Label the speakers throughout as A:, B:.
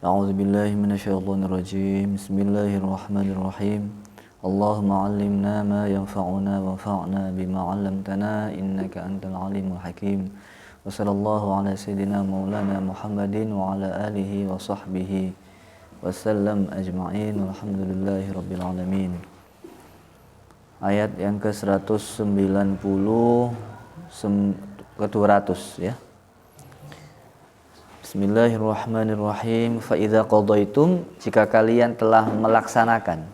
A: A'udzu billahi minasyaitonir rajim. Bismillahirrahmanirrahim. Allahumma 'allimna ma yanfa'una wanfa'na bima 'allamtana innaka antal alimul hakim. Wa sallallahu ala sayidina maulana Muhammadin wa ala alihi wa sahbihi wasallam ajma'in. Walhamdulillahi rabbil alamin. Ayat yang ke-190 ke-200 ya. Bismillahirrahmanirrahim. Fa idza qadaitum, jika kalian telah melaksanakan,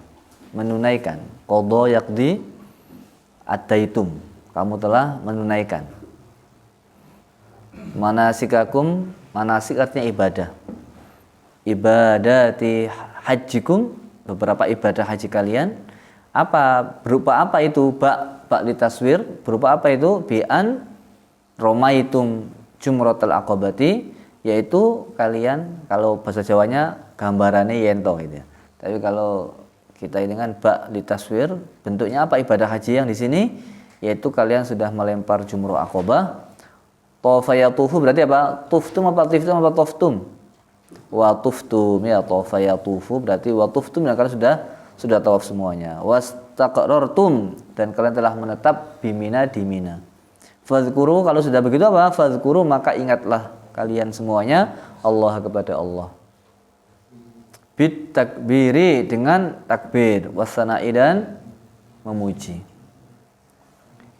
A: menunaikan, qada yaqdi, ataitum, kamu telah menunaikan. Manasikakum, manasik artinya ibadah. Ibadati hajikum, beberapa ibadah haji kalian. Berupa apa itu? Ba litaswir, berupa apa itu? Bi'an romaitum jumratul aqabati, yaitu kalian, kalau bahasa Jawanya gambarannya yento gitu ya. Tapi kalau kita ini kan ba litaswir, bentuknya apa ibadah haji yang di sini? Yaitu kalian sudah melempar jumrah aqabah. Tafa yatufu berarti apa? Tuftum apa tiftum apa toftum? Wa tuftum ya, tafa yatufu berarti wa tuftum, dan kalian sudah tawaf semuanya. Wastaqrartum, dan kalian telah menetap bimina di Mina. Fadzkuru, kalau sudah begitu apa? Fadzkuru, maka ingatlah kalian semuanya Allah kepada Allah. Bit takbiri, dengan takbir, wasana'i, dan memuji.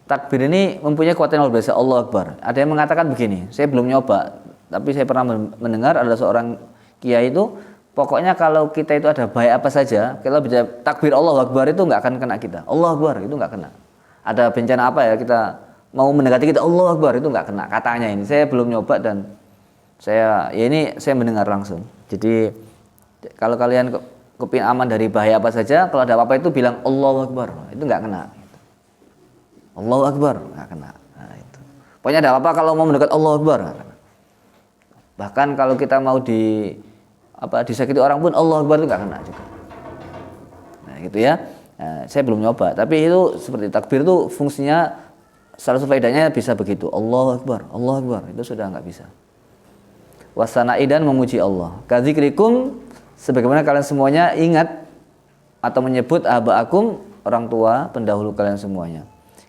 A: Takbir ini mempunyai kekuatan luar biasa. Allah Akbar. Ada yang mengatakan begini, saya belum nyoba, tapi saya pernah mendengar ada seorang kiai itu, pokoknya kalau kita itu ada baik apa saja, kalau bisa takbir Allah Akbar itu nggak akan kena kita. Allah Akbar itu nggak kena. Ada bencana apa ya, kita mau mendekati kita, Allah Akbar itu nggak kena. Katanya ini, saya belum nyoba dan saya mendengar langsung. Jadi kalau kalian kepingin aman dari bahaya apa saja, kalau ada apa-apa itu bilang Allahu Akbar, itu nggak kena. Allahu Akbar nggak kena. Nah, itu. Pokoknya ada apa-apa kalau mau mendekat Allahu Akbar nggak kena. Bahkan kalau kita mau disakiti orang pun Allahu Akbar itu nggak kena juga. Nah gitu ya. Nah, saya belum nyoba, tapi itu seperti takbir itu fungsinya, salah satu faedahnya bisa begitu. Allahu Akbar itu sudah nggak bisa. Wasana'i, dan memuji Allah. Kadzikrikum, sebagaimana kalian semuanya ingat atau menyebut aba'akum, orang tua pendahulu kalian semuanya.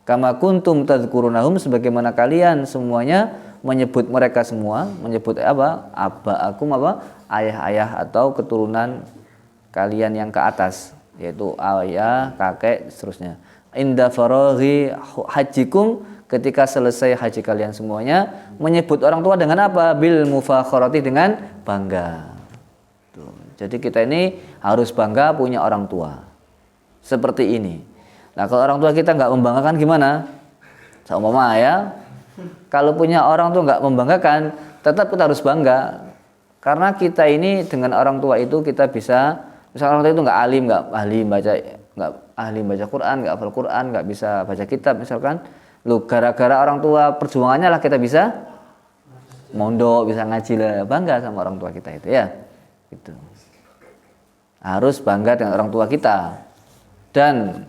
A: Kama kuntum tadzkurunahum, sebagaimana kalian semuanya menyebut mereka semua, menyebut aba'akum, ayah-ayah atau keturunan kalian yang ke atas, yaitu ayah, kakek, seterusnya. Inda faraghi hajikum, ketika selesai haji kalian semuanya, menyebut orang tua dengan apa? Bil mufakharati, dengan bangga. Tuh. Jadi kita ini harus bangga punya orang tua seperti ini. Nah, kalau orang tua kita nggak membanggakan gimana? Seumpama ya, kalau punya orang tua nggak membanggakan, tetap kita harus bangga. Karena kita ini dengan orang tua itu kita bisa, misalnya orang tua itu nggak ahli baca Quran, nggak hafal Quran, nggak bisa baca kitab misalkan. Gara-gara orang tua perjuangannya lah kita bisa mondok, bisa ngaji lah, bangga sama orang tua kita itu ya. Gitu. Harus bangga dengan orang tua kita. Dan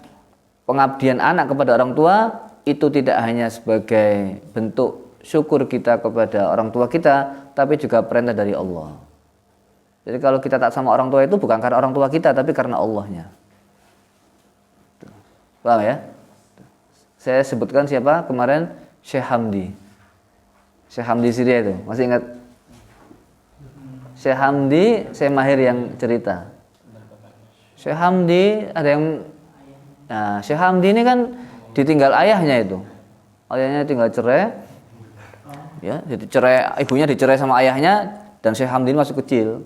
A: pengabdian anak kepada orang tua itu tidak hanya sebagai bentuk syukur kita kepada orang tua kita, tapi juga perintah dari Allah. Jadi kalau kita tak sama orang tua itu bukan karena orang tua kita, tapi karena Allahnya. Paham ya? Saya sebutkan siapa kemarin? Syekh Hamdi. Syekh Hamdi Syria itu, masih ingat? Syekh Hamdi, Syekh Mahir yang cerita. Syekh Hamdi ada yang, nah Syekh Hamdi ini kan ditinggal ayahnya itu. Ayahnya tinggal cerai. Ya, jadi ibunya dicerai sama ayahnya, dan Syekh Hamdi ini masih kecil.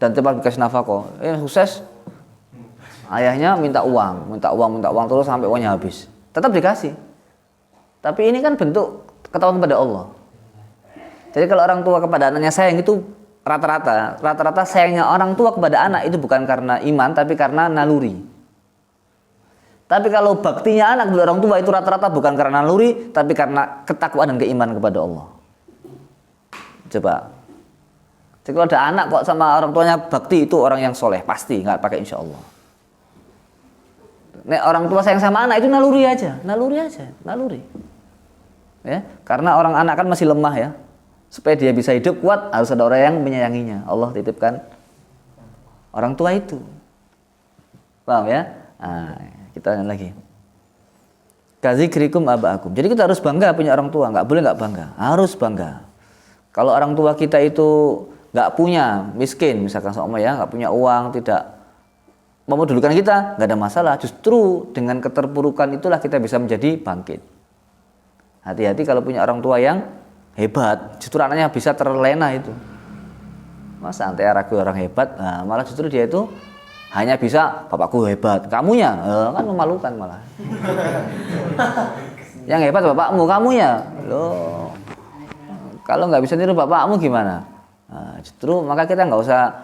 A: Dan tempat dikasih nafkah. Sukses. Ayahnya minta uang terus sampai uangnya habis. Tetap dikasih. Tapi ini kan bentuk ketakwaan kepada Allah. Jadi kalau orang tua kepada anaknya sayang itu rata-rata sayangnya orang tua kepada anak itu bukan karena iman, tapi karena naluri. Tapi kalau baktinya anak kepada orang tua itu rata-rata bukan karena naluri, tapi karena ketakwaan dan keimanan kepada Allah. Coba. Jadi kalau ada anak kok sama orang tuanya bakti, itu orang yang soleh pasti, nggak pakai insya Allah. Nek orang tua sayang sama anak itu naluri aja. Ya, karena anak kan masih lemah ya. Supaya dia bisa hidup kuat harus ada orang yang menyayanginya. Allah titipkan orang tua itu. Paham ya? Nah, kita lanjut lagi. Kazikrikum aba'akum. Jadi kita harus bangga punya orang tua, nggak boleh nggak bangga, harus bangga. Kalau orang tua kita itu nggak punya, miskin misalkan sama ya, nggak punya uang, tidak memedulikan kita, nggak ada masalah. Justru dengan keterpurukan itulah kita bisa menjadi bangkit. Hati-hati kalau punya orang tua yang hebat, justru anaknya bisa terlena itu. Masa antara ragu orang hebat, nah, malah justru dia itu hanya bisa bapakku hebat, kamunya kan memalukan malah. Yang hebat bapakmu, kamunya loh. Kalau nggak bisa niru bapakmu gimana? Nah, justru maka kita nggak usah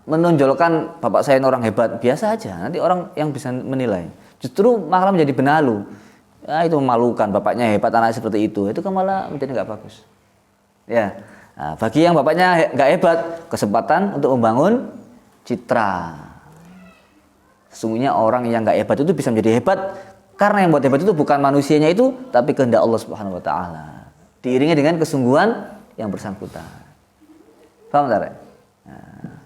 A: menonjolkan bapak saya orang hebat, biasa aja. Nanti orang yang bisa menilai. Justru malah menjadi benalu. Ya, itu memalukan, bapaknya hebat, anak seperti itu kan malah menjadi nggak bagus. Ya, nah, bagi yang bapaknya nggak hebat, kesempatan untuk membangun citra. Sesungguhnya orang yang nggak hebat itu bisa menjadi hebat karena yang buat hebat itu bukan manusianya itu, tapi kehendak Allah Subhanahu Wa Taala. Diiringi dengan kesungguhan yang bersangkutan. Paham tak? Nah,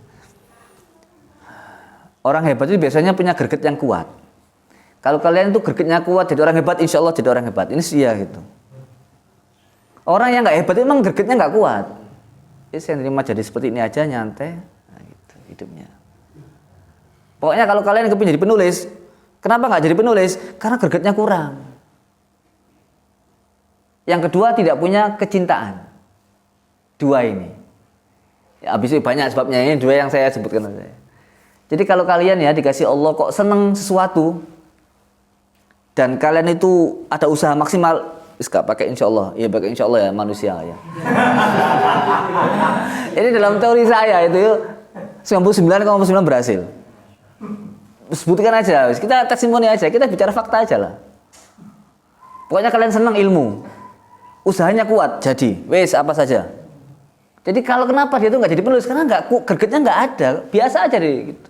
A: orang hebat itu biasanya punya greget yang kuat. Kalau kalian itu gregetnya kuat jadi orang hebat, insya Allah jadi orang hebat. Ini sia gitu. Orang yang nggak hebat itu memang gregetnya nggak kuat. Saya nerima jadi seperti ini aja, nyantai. Hidupnya. Pokoknya kalau kalian kepingin jadi penulis, kenapa nggak jadi penulis? Karena gregetnya kurang. Yang kedua, tidak punya kecintaan. Dua ini. Ya, habis itu banyak sebabnya, ini dua yang saya sebutkan saja. Jadi kalau kalian ya dikasih Allah kok seneng sesuatu dan kalian itu ada usaha maksimal, gak pakai insya Allah, ya pakai insya Allah ya manusia ya. Ini dalam teori saya itu 99,9 berhasil. Sebutkan aja, kita testimoni aja, kita bicara fakta aja lah. Pokoknya kalian senang ilmu, usahanya kuat, jadi wes apa saja. Jadi kalau kenapa dia tuh nggak jadi penulis? Karena gregetnya nggak ada, biasa aja deh. Gitu.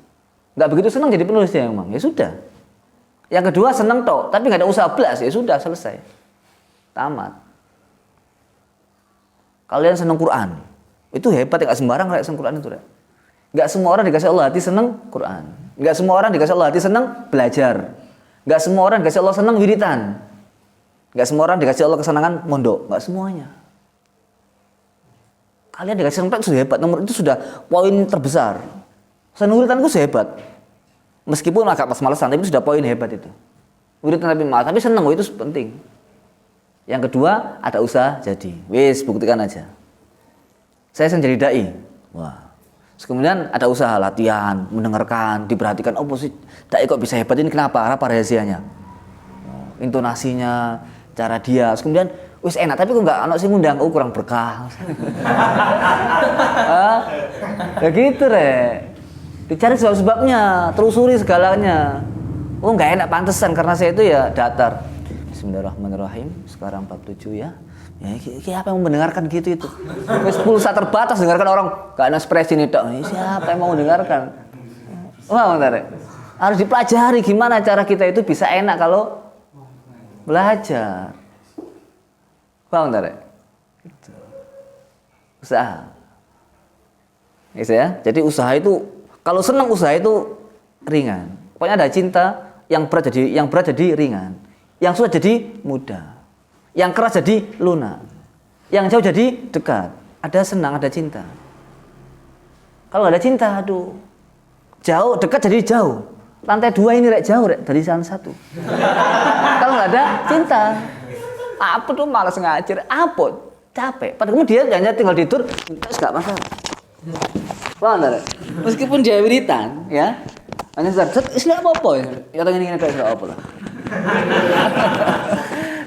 A: Nggak begitu senang jadi penulis dia memang, ya sudah. Yang kedua senang toh, tapi nggak ada usaha belas, ya sudah selesai, tamat. Kalian senang Quran, itu hebat ya, nggak sembarang kayak senang Quran itu deh. Nggak semua orang dikasih Allah hati senang Quran. Nggak semua orang dikasih Allah hati senang belajar. Nggak semua orang dikasih Allah senang wiritan. Nggak semua orang dikasih Allah kesenangan mondok. Nggak semuanya. Kalian dikasih senang itu sudah hebat. Nomor itu sudah poin terbesar. Senang wiritan itu sudah hebat. Meskipun agak pas-malesan, tapi itu sudah poin hebat itu. Wiritan tapi malas, tapi senang itu penting. Yang kedua, ada usaha jadi. Wis, buktikan aja. Saya sendiri dai. Wah. Kemudian ada usaha latihan, mendengarkan, diperhatikan. Oh, posisi dai kok bisa hebat ini kenapa? Apa rahasianya? Intonasinya, cara dia. Kemudian wis enak, tapi kok enggak anak sih ngundang, oh kurang berkah. Ya gitu Rek. Dicari sebab-sebabnya, telusuri segalanya. Oh enggak enak pantesan karena saya itu ya datar. Bismillahirrahmanirrahim. Sekarang bab 7 ya. Ya, apa yang mau mendengarkan gitu itu? Terus pulsa terbatas dengarkan orang, gak ada ekspresi nih dok. Siapa yang mau mendengarkan? Wah, bentar. Harus dipelajari gimana cara kita itu bisa enak kalau belajar. Wah, bentar. Usaha. Ya, jadi usaha itu kalau senang usaha itu ringan. Pokoknya ada cinta yang berat jadi ringan, yang sulit jadi mudah. Yang keras jadi lunak, yang jauh jadi dekat. Ada senang, ada cinta. Kalau nggak ada cinta, aduh, jauh, dekat jadi jauh. Lantai 2 ini Rek, jauh Rek, dari sana 1. Kalau nggak ada cinta, apa tuh malas ngajar, apa capek. Padahal dia hanya tinggal tidur, terus nggak masalah. Paham Rek? Meskipun dia wiritan, ya, hanya sadar, istilah apa? Ya tanya ini kayak apa lah.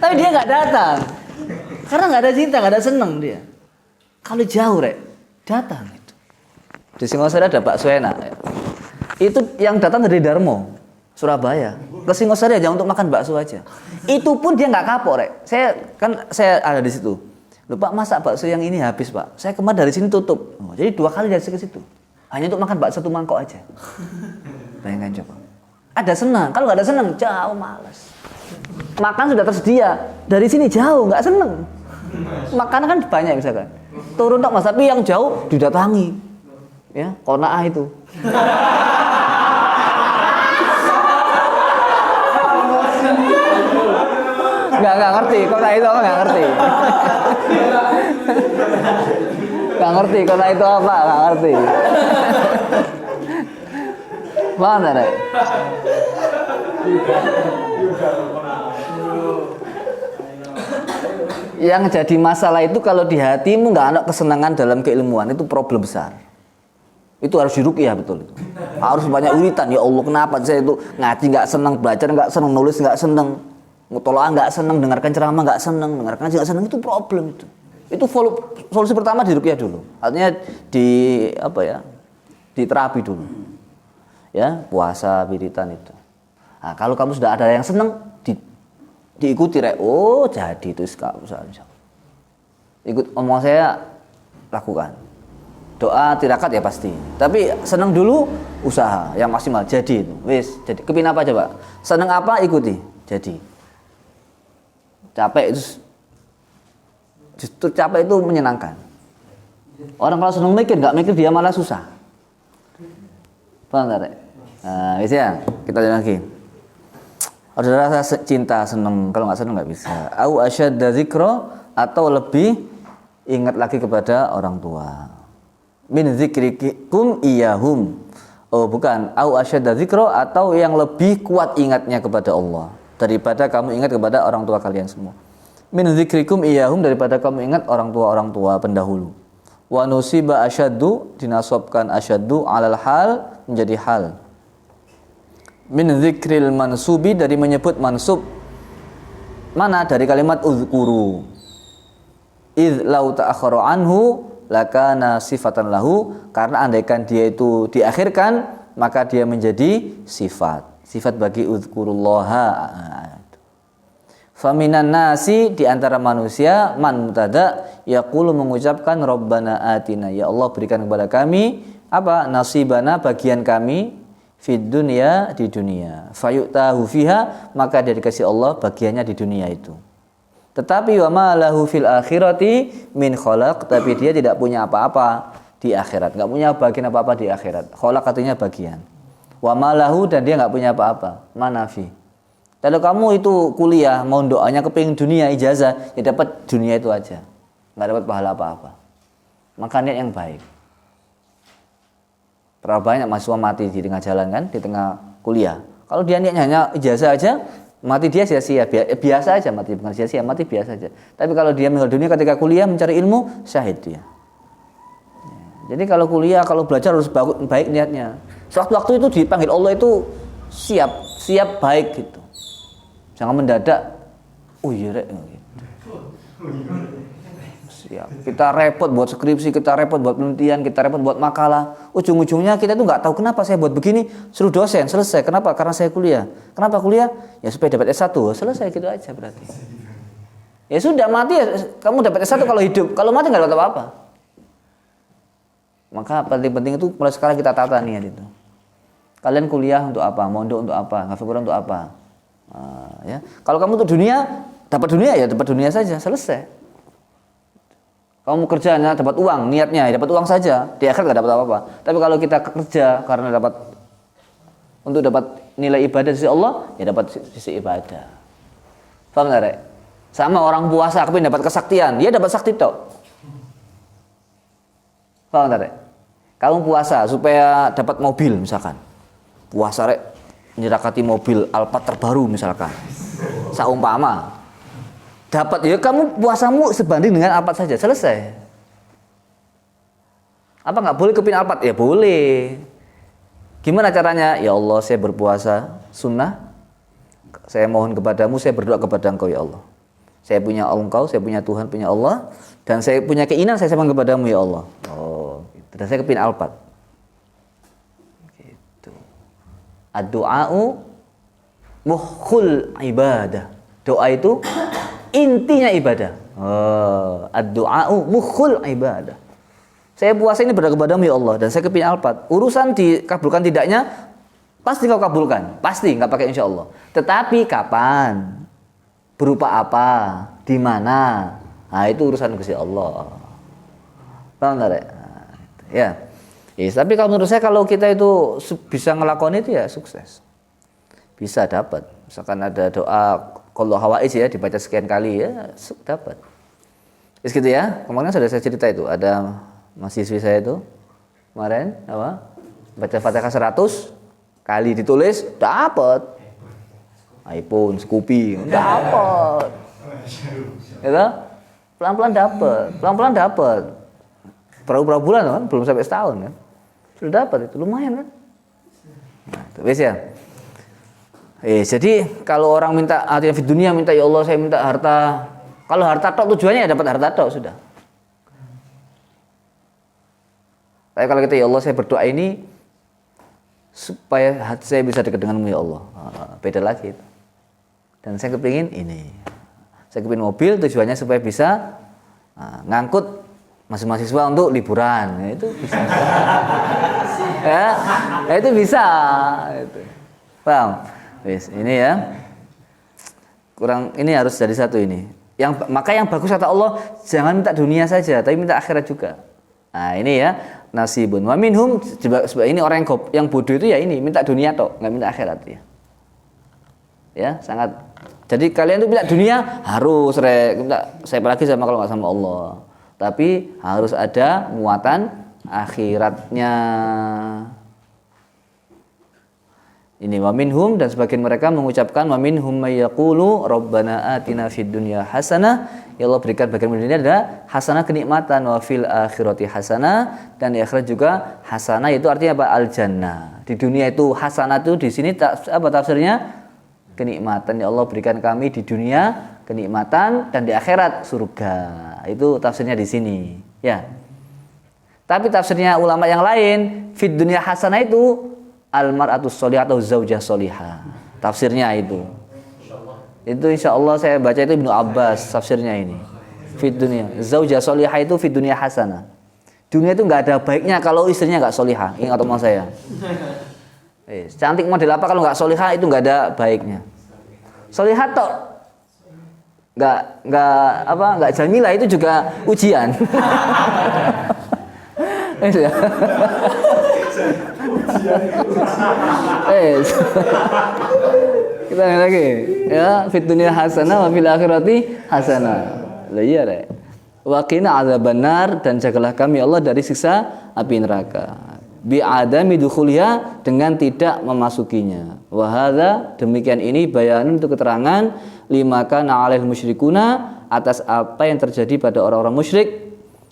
A: Tapi dia nggak datang karena nggak ada cinta, nggak ada seneng dia. Kalau jauh Rek, datang itu. Di Singosari ada bakso enak. Itu yang datang dari Darmo, Surabaya. Ke Singosari aja untuk makan bakso aja. Itu pun dia nggak kapok Rek. Saya ada di situ. Loh Pak, masak bakso yang ini habis Pak. Saya kemarin dari sini tutup. Oh, jadi 2 kali dari ke situ. Hanya untuk makan bakso 1 mangkok aja. Bayangkan coba. Ada senang. Kalau nggak ada senang, jauh malas. Makan sudah tersedia, dari sini jauh, nggak seneng. Makanan kan banyak misalkan. Turun tak mas, tapi yang jauh didatangi. Ya, qanaah itu. Enggak ngerti, qanaah itu apa enggak ngerti. Enggak ngerti qanaah itu apa, enggak ngerti. Mana Rek? Yang jadi masalah itu kalau di hatimu nggak ada kesenangan dalam keilmuan, itu problem besar. Itu harus diruqyah betul itu. Harus banyak uritan. Ya Allah, kenapa saya itu ngaji nggak senang, belajar nggak senang, nulis nggak senang, mutolaah nggak senang, dengarkan ceramah nggak senang, dengarkan ngaji nggak senang, itu problem itu. Itu solusi pertama diruqyah dulu. Artinya di terapi dulu. Ya, puasa, wiritan itu. Nah, kalau kamu sudah ada yang senang, diikuti Rek. Oh, jadi itu usaha. Ikut omong saya, lakukan. Doa tirakat ya pasti. Tapi senang dulu, usaha yang maksimal. Jadi itu. Wis, jadi kepin apa coba? Senang apa ikuti. Jadi. Capek itu justru capek itu menyenangkan. Orang kalau senang mikir, nggak mikir dia malah susah. Paham nggak, Rek? Nah, wis ya, kita jalan lagi. Harus ada rasa cinta, senang. Kalau nggak senang nggak bisa. Au asyadda dzikra, atau lebih ingat lagi kepada orang tua. Min dzikrikum iyahum. Oh bukan, au asyadda dzikra, atau yang lebih kuat ingatnya kepada Allah daripada kamu ingat kepada orang tua kalian semua. Min dzikrikum iyahum, daripada kamu ingat orang tua pendahulu. Wa nusiba asyaddu, dinasabkan asyaddu alal hal, menjadi hal. Min dzikril mansubi, dari menyebut mansub. Mana? Dari kalimat uzkuru. Idz lau ta'akhkhara anhu lakana sifatan lahu, karena andaikan dia itu diakhirkan maka dia menjadi sifat bagi uzkurullaha. Faminan nasi, di antara manusia, man mubtada, yaqulu, mengucapkan rabbana atina, ya Allah berikan kepada kami apa? Nasibana, bagian kami, fid dunya, di dunia. Fayu'tahu fiha, maka dia dikasih Allah bagiannya di dunia itu. Tetapi wa ma lahu fil akhirati min khalaq, tapi dia tidak punya apa-apa di akhirat, enggak punya bagian apa-apa di akhirat. Khalaq artinya bagian. Wa ma lahu, dan dia enggak punya apa-apa. Manafi. Kalau kamu itu kuliah mau doanya kepingin dunia ijazah, ya dapat dunia itu aja. Enggak dapat pahala apa-apa. Maka niat yang baik. Berapa banyak mahasiswa mati di tengah jalan kan, di tengah kuliah. Kalau dia niatnya hanya ijazah aja, mati dia sia-sia, biasa aja mati, bukan sia-sia, mati biasa aja. Tapi kalau dia meninggal dunia ketika kuliah mencari ilmu, syahid dia. Jadi kalau kuliah, kalau belajar harus baik niatnya. Sewaktu-waktu itu dipanggil Allah itu siap baik gitu. Jangan mendadak, oh iya Rek, gitu. Siap. Kita repot buat skripsi, kita repot buat penelitian, kita repot buat makalah. Ujung-ujungnya kita tuh nggak tahu kenapa saya buat begini. Suruh dosen, selesai. Kenapa? Karena saya kuliah. Kenapa kuliah? Ya supaya dapat S1. Selesai gitu aja berarti. Ya sudah, mati ya kamu dapat S1 kalau hidup. Kalau mati nggak dapat apa-apa. Maka penting-penting itu mulai sekarang kita tata niat itu. Kalian kuliah untuk apa? Mondok untuk apa? Hafal Quran untuk apa? Ya. Kalau kamu untuk dunia, dapat dunia ya dapat dunia saja, selesai. Kamu kerjanya dapat uang, niatnya dapat uang saja, di akhir nggak dapat apa-apa. Tapi kalau kita kerja karena untuk dapat nilai ibadah dari Allah, ya dapat sisi ibadah. Paham nggak, Rek? Sama orang puasa, kepingin dapat kesaktian, dia dapat sakti tok. Paham nggak, Rek? Kamu puasa supaya dapat mobil misalkan, puasa Rek, nyerakati mobil Alphard terbaru misalkan, saumpama. Dapat ya, kamu puasamu sebanding dengan Alphard saja, selesai. Apa nggak boleh kepin Alphard? Ya boleh. Gimana caranya? Ya Allah, saya berpuasa sunnah, saya mohon kepadamu, saya berdoa kepada Engkau ya Allah. Saya punya Engkau, saya punya Tuhan, punya Allah, dan saya punya keinginan, saya mohon kepadamu ya Allah. Oh, gitu. Dan saya kepin Alphard. Gitu. Ad-du'a'u mukhul ibadah. Doa itu intinya ibadah. Ad-du'a'u mukhul ibadah. Saya puasa ini berdoa kepadamu ya Allah, dan saya kepin Alphard. Urusan dikabulkan tidaknya pasti kau kabulkan, pasti, nggak pakai insya Allah. Tetapi kapan, berupa apa, di mana, nah itu urusan Gusti Allah. Paham nggak, Rek? Ya, Tapi kalau menurut saya kalau kita itu bisa ngelakoni itu ya sukses. Bisa dapat. Misalkan ada doa kalau hawaij ya dibaca sekian kali ya dapat. Gitu ya. Kemarin sudah saya cerita itu ada mahasiswi saya itu kemarin apa? Baca Fatihah 100 kali ditulis dapat. iPhone, Scoopy dapat. Gitu? Pelan-pelan dapat. Berapa bulan kan? Belum sampai setahun kan? Sudah dapat itu lumayan kan? Nah, itu wis ya. Jadi kalau orang minta artinya di dunia minta ya Allah saya minta harta. Kalau harta tok tujuannya ya dapat harta tok sudah. Tapi kalau kita ya Allah saya berdoa ini supaya hati saya bisa dekat denganmu ya Allah. Beda lagi itu. Dan saya kepingin ini. Saya kepingin mobil tujuannya supaya bisa ngangkut mahasiswa untuk liburan. Itu bisa. ya itu bisa. Itu. Paham? Wis, ini ya. Kurang ini harus jadi satu ini. Maka yang bagus kata Allah, jangan minta dunia saja, tapi minta akhirat juga. Nah, ini ya, nasibun wa minhum sebab ini orang yang bodoh itu ya ini, minta dunia tok, enggak minta akhirat ya. Ya, sangat. Jadi kalian tuh minta dunia harus minta saya apalagi sama kalau enggak sama Allah. Tapi harus ada muatan akhiratnya. Ini wa minhum dan sebagian mereka mengucapkan wa minhum may yaqulu rabbana atina fid dunya hasanah, ya Allah berikan bagian dunia ada hasanah kenikmatan, wa fil akhirati hasanah, dan di akhirat juga hasanah itu artinya apa? Al jannah. Di dunia itu hasanah itu di sini apa tafsirnya? Kenikmatan, ya Allah berikan kami di dunia kenikmatan dan di akhirat surga. Itu tafsirnya di sini, ya. Tapi tafsirnya ulama yang lain, fid dunya hasanah itu al-mar'atus sholihah atau zaujah sholihah. Tafsirnya itu. Itu insyaallah saya baca itu Ibnu Abbas tafsirnya ini. Fid dunya, zaujah sholihah itu fid dunya hasanah. Dunia itu enggak ada baiknya kalau istrinya enggak sholihah. Ingat omongan saya. Cantik model apa kalau enggak sholihah itu enggak ada baiknya. Sholihah tok enggak jamilah itu juga ujian. Kita lagi ya fit dunya hasanah wa fil akhirati hasanah. Lah iya deh. Wa qina adzabannar dan jagalah kami Allah dari siksa api neraka. Bi adami dukhuliha dengan tidak memasukinya. Wa hadza demikian ini bayanun untuk keterangan lima kana 'alail musyrikuna atas apa yang terjadi pada orang-orang musyrik.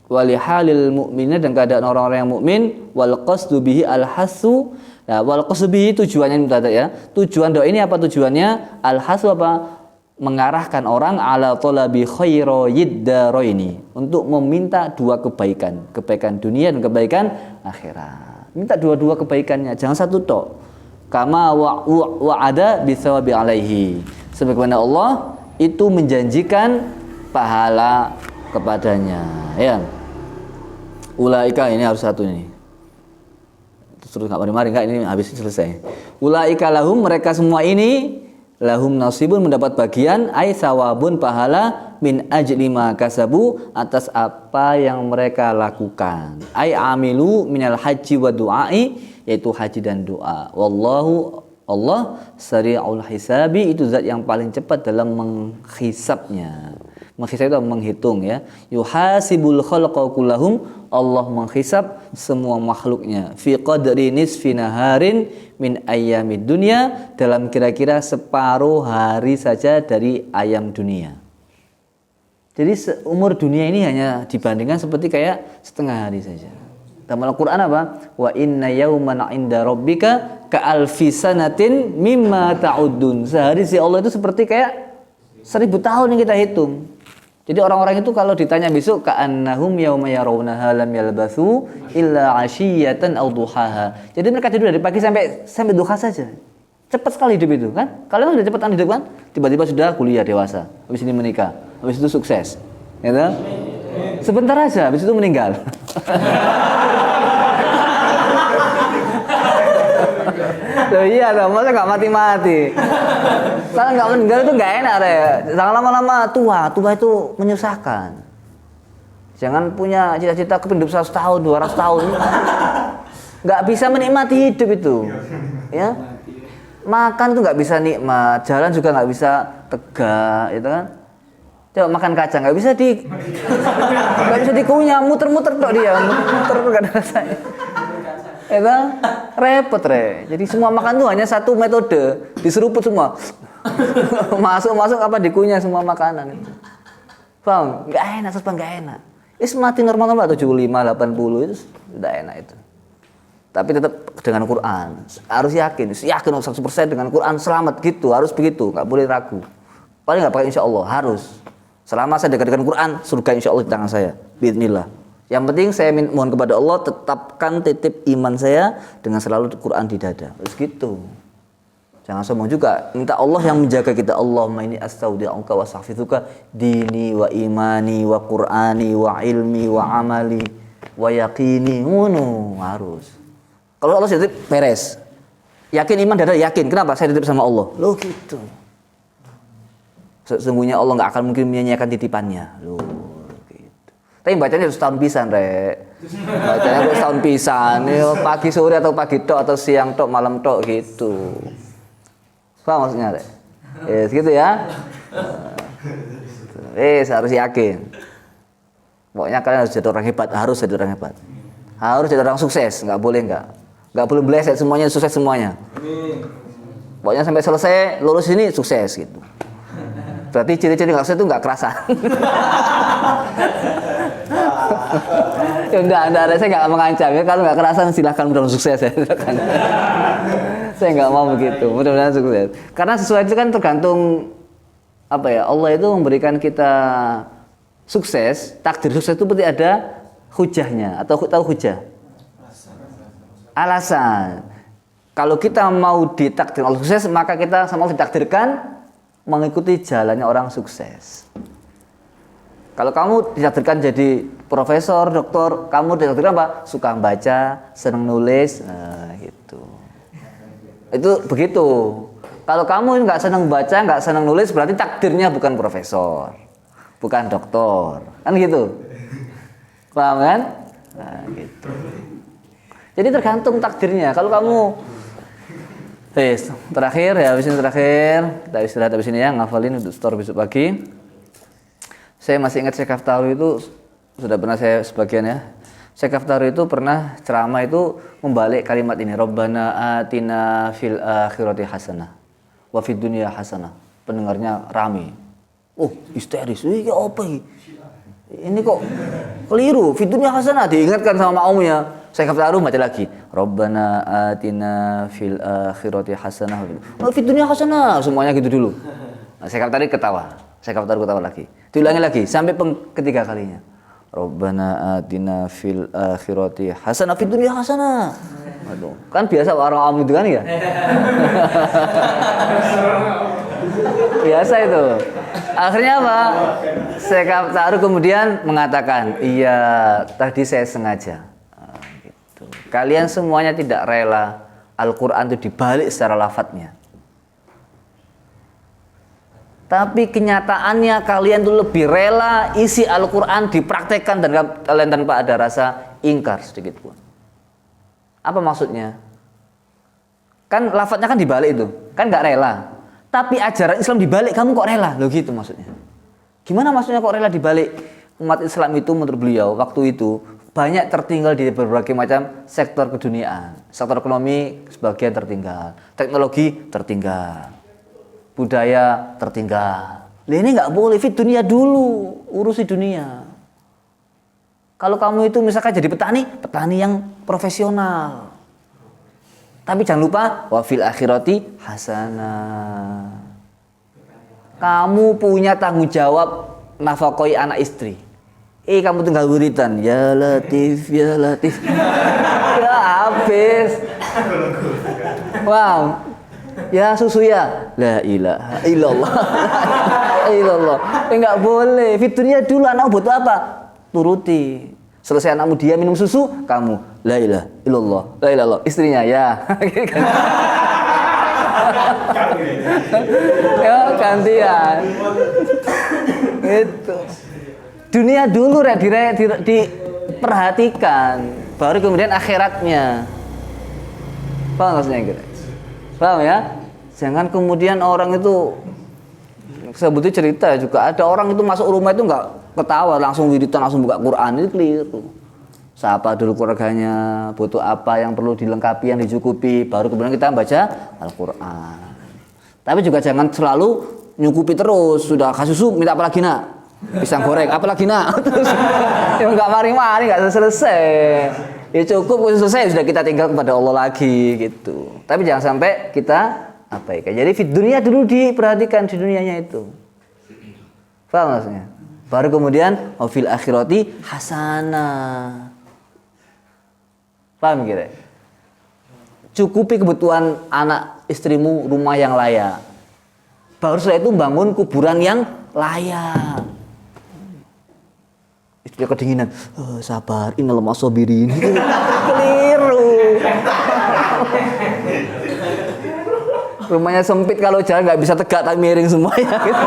A: Walihalil mu'minina dan keadaan orang-orang yang mukmin wal qasdu bihi al hasu. Nah, wal qasdu bihi tujuannya minta ya. Tujuan doa ini apa tujuannya? Al hasu apa? Mengarahkan orang ala talabi khairayid daraini, untuk meminta dua kebaikan, kebaikan dunia dan kebaikan akhirat. Minta dua-dua kebaikannya, jangan satu tok. Kama wa'ada bitsawabi alaihi. Sebagaimana Allah itu menjanjikan pahala kepadanya, ya. Ulaika ini harus satu ini. Terus enggak mari-mari enggak ini habis selesai. Ulaika lahum mereka semua ini lahum nasibun mendapat bagian ai sawabun pahala min ajli ma kasabu atas apa yang mereka lakukan. Ai amilu minal haji wa du'ai yaitu haji dan doa. Wallahu Allah sari'ul hisabi itu zat yang paling cepat dalam menghisabnya. Menghisab itu menghitung ya. Yuhasibul khalqa kullahum, Allah menghisab semua makhluknya. Fi qadri nisfi naharin min ayyamid dunya, dalam kira-kira separuh hari saja dari ayam dunia. Jadi umur dunia ini hanya dibandingkan seperti kayak setengah hari saja. Dalam Al-Qur'an apa? Wa inna yawman 'inda rabbika ka'alfi sanatin mimma ta'uddun. Sehari si Allah itu seperti kayak 1000 tahun yang kita hitung. Jadi orang-orang itu kalau ditanya besok ka'annahum yauma yarawnaha lam yalbathu illa 'ashiyatan aw duhaha. Jadi mereka tidur dari pagi sampai duha saja. Cepat sekali hidup itu kan? Kalian sudah cepat hidup kan? Tiba-tiba sudah kuliah dewasa, habis ini menikah, habis itu sukses. Gitu? Sebentar aja habis itu meninggal. Loh iya dong, masa gak mati-mati. Kalau gak meninggal itu gak enak deh. Jangan lama-lama tua itu menyusahkan. Jangan punya cita-cita kepin hidup 100 tahun, 200 tahun. nggak bisa menikmati hidup itu, ya. Makan tuh nggak bisa nikmat, jalan juga nggak bisa tegak, itu kan. Coba makan kacang nggak bisa dikunyah, muter-muter tok dia, muter nggak ada rasanya. Itu repot Jadi semua makan tuh hanya satu metode, diseruput semua, masuk apa dikunyah semua makanan. Paham? Nggak enak, serba nggak enak. Mati normal-normal 75, 80 itu udah enak itu. Tapi tetap dengan Quran. Harus yakin 100% dengan Quran selamat gitu, harus begitu, nggak boleh ragu. Paling nggak pakai insya Allah, harus. Selama saya dekat dengan Quran, surga insya Allah di tangan saya. Bismillah. Yang penting saya mohon kepada Allah tetapkan titip iman saya dengan selalu Quran di dada. Terus gitu. Jangan sombong juga. Minta Allah yang menjaga kita. Allahumma inni astaudi'uka wa astaghfiruka dini wa imani wa qur'ani wa ilmi wa amali wa yaqini. Ngono harus. Kalau Allah sudah titip beres. Yakin iman dada yakin. Kenapa? Saya titip sama Allah. Loh gitu. Sesungguhnya Allah nggak akan mungkin menyanyiakan titipannya. Loh gitu. Tapi bacanya harus tahun pisan, Bacanya harus tahun pisan. Pagi sore atau pagi tok atau siang tok, malam tok gitu. Paham maksudnya, gitu ya. Harus yakin. Pokoknya kalian harus jadi orang hebat, harus jadi orang hebat. Harus jadi orang sukses, nggak boleh nggak boleh meleset semuanya, sukses semuanya. Pokoknya sampai selesai lulus ini sukses gitu. Berarti ciri-ciri nggak sukses itu nggak kerasa. Ya enggak, saya nggak mengancam ya. Kalau nggak kerasa silahkan mudah-mudahan sukses ya. Saya nggak mau begitu, mudah-mudahan sukses. Karena sesuai itu kan tergantung apa ya, Allah itu memberikan kita sukses, takdir sukses itu berarti ada hujahnya, atau tahu hujah? Alasan. Kalau kita mau ditakdir Allah sukses, maka kita sama Allah ditakdirkan mengikuti jalannya orang sukses. Kalau kamu ditakdirkan jadi profesor, doktor, kamu ditakdirkan apa? Suka baca, senang nulis, gitu. Itu begitu. Kalau kamu nggak senang baca, nggak senang nulis, berarti takdirnya bukan profesor, bukan doktor, kan gitu. Paham kan? Nah, gitu. Jadi tergantung takdirnya. Kalau kamu terakhir ya, habis ini terakhir kita istirahat habis ini ya, ngafalin untuk store besok pagi. Saya masih ingat Syekh Haftaru itu sudah pernah saya sebagian ya. Syekh Haftaru itu pernah ceramah itu membalik kalimat ini, Rabbana atina fil akhirati hasanah wa fid dunya hasanah. Pendengarnya rame. Oh, histeris. Ya apa ini? Ini kok keliru. Fid dunya hasanah diingatkan sama maumnya. Syekh Haftaru baca lagi, Rabbana atina fil akhirati hasanah wa fid dunya hasanah. Semuanya gitu dulu. Nah, Syekh Haftaru ketawa. Syekh Haftaru ketawa lagi. Diulangi lagi sampai ketiga kalinya. Rabbana atina fil akhirati hasanah fid dunya hasanah. Aduh, kan biasa orang awam itu kan ya. Biasa itu. Akhirnya apa? Syekh Haftaru kemudian mengatakan, iya tadi saya sengaja. Gitu. Kalian semuanya tidak rela Al-Quran itu dibalik secara lafadznya. Tapi kenyataannya kalian tuh lebih rela isi Al-Quran dipraktekkan dan kalian tanpa ada rasa ingkar sedikit pun. Apa maksudnya? Kan lafadznya kan dibalik itu, kan nggak rela. Tapi ajaran Islam dibalik, kamu kok rela? Loh gitu maksudnya. Gimana maksudnya kok rela dibalik? Umat Islam itu menurut beliau waktu itu banyak tertinggal di berbagai macam sektor keduniaan. Sektor ekonomi sebagian tertinggal, teknologi tertinggal, budaya tertinggal. Ini nggak boleh, fit dunia dulu, urusi dunia. Kalau kamu itu misalkan jadi petani yang profesional. Tapi jangan lupa wa fil akhirati hasanah. Kamu punya tanggung jawab nafkahi anak istri. Kamu tinggal wiridan, ya Latif, ya Latif. Ya habis. Wow. Ya susu ya, la ilaha illallah, la illallah. Enggak boleh. Fiturnya dulu anak butuh apa? Turuti. Selesai anakmu dia minum susu, kamu la ilaha illallah, la ilaha illallah. Istrinya ya. Ya gantian. Itu. Dunia dulu diperhatikan, baru kemudian akhiratnya. Paham maksudnya gitu? Paham ya? Jangan kemudian orang itu, sebetulnya cerita juga ada orang itu masuk rumah itu nggak ketawa, langsung wiridan, langsung buka Quran, itu keliru. Sapa dulu keluarganya, butuh apa yang perlu dilengkapi, yang dicukupi, baru kemudian kita baca Al-Quran. Tapi juga jangan selalu nyukupi terus, sudah kasih susu, minta apa lagi nak? Pisang goreng, apa lagi nak? Terus ya nggak mari-mari, nggak selesai. Ya cukup, selesai, sudah kita tinggal kepada Allah lagi gitu. Tapi jangan sampai kita abaikan. Jadi di dunia dulu diperhatikan, di dunianya itu. Paham maksudnya? Baru kemudian fil akhirati hasanah. Paham kira? Cukupi kebutuhan anak istrimu, rumah yang layak. Baru setelah itu bangun kuburan yang layak. Istri kedinginan, sabar, innal masabirin. Keliru. Rumahnya sempit, kalau jalan nggak bisa tegak tapi miring semuanya. Gitu.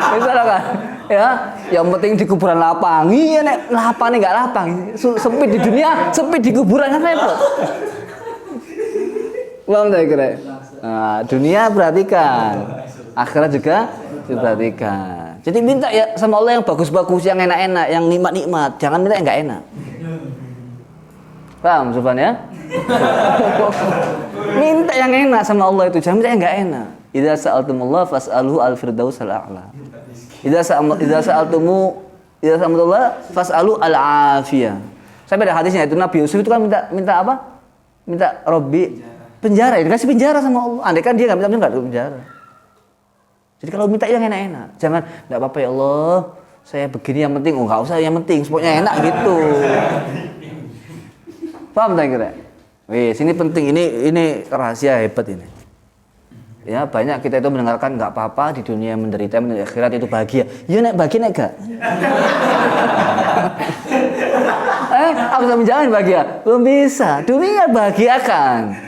A: Misalnya kan, ya, yang penting di kuburan lapang. Iya nek lapang nih nggak lapang. Sempit di dunia, sempit di kuburan kan repot. Paham tak kira? Nah, dunia perhatikan, akhirat juga diperhatikan. Jadi minta ya sama Allah yang bagus-bagus, yang enak-enak, yang nikmat-nikmat. Jangan minta yang nggak enak. Paham Subhan ya? Minta yang enak sama Allah itu, jangan minta yang nggak enak. Idza sa'altumullah fas'aluhu al-firdausal a'la. Idza sa'altumullah fas'alu al-afiyah. Sampai ada hadisnya itu Nabi Yusuf itu kan minta apa? Minta Robbi penjara, dikasih penjara sama Allah. Andai kan dia nggak minta nggak ada penjara. Jadi kalau minta yang enak-enak, jangan nggak apa-apa ya Allah, saya begini yang penting, nggak usah yang penting, pokoknya enak gitu. Paham tak kira? Wih, sini penting, ini rahasia hebat ini. Ya banyak kita itu mendengarkan nggak apa-apa di dunia menderita, di akhirat itu bahagia. Ya nek bahagia nek gak? Apa bisa menjamin bahagia? Belum bisa. Dunia bahagiakan.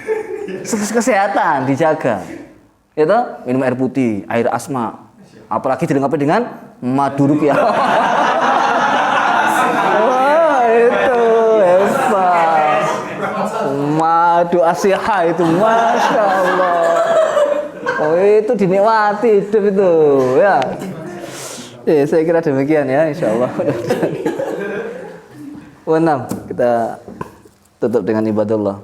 A: Kesehatan dijaga. Itu minum air putih, air asma. Apalagi dilengkapi dengan madu rupiah. Wah, itu hebat. Madu asihah itu, masya Allah. Oh itu dinikmati hidup itu, ya. Saya kira demikian ya, insya Allah. Kita tutup dengan ibadallah.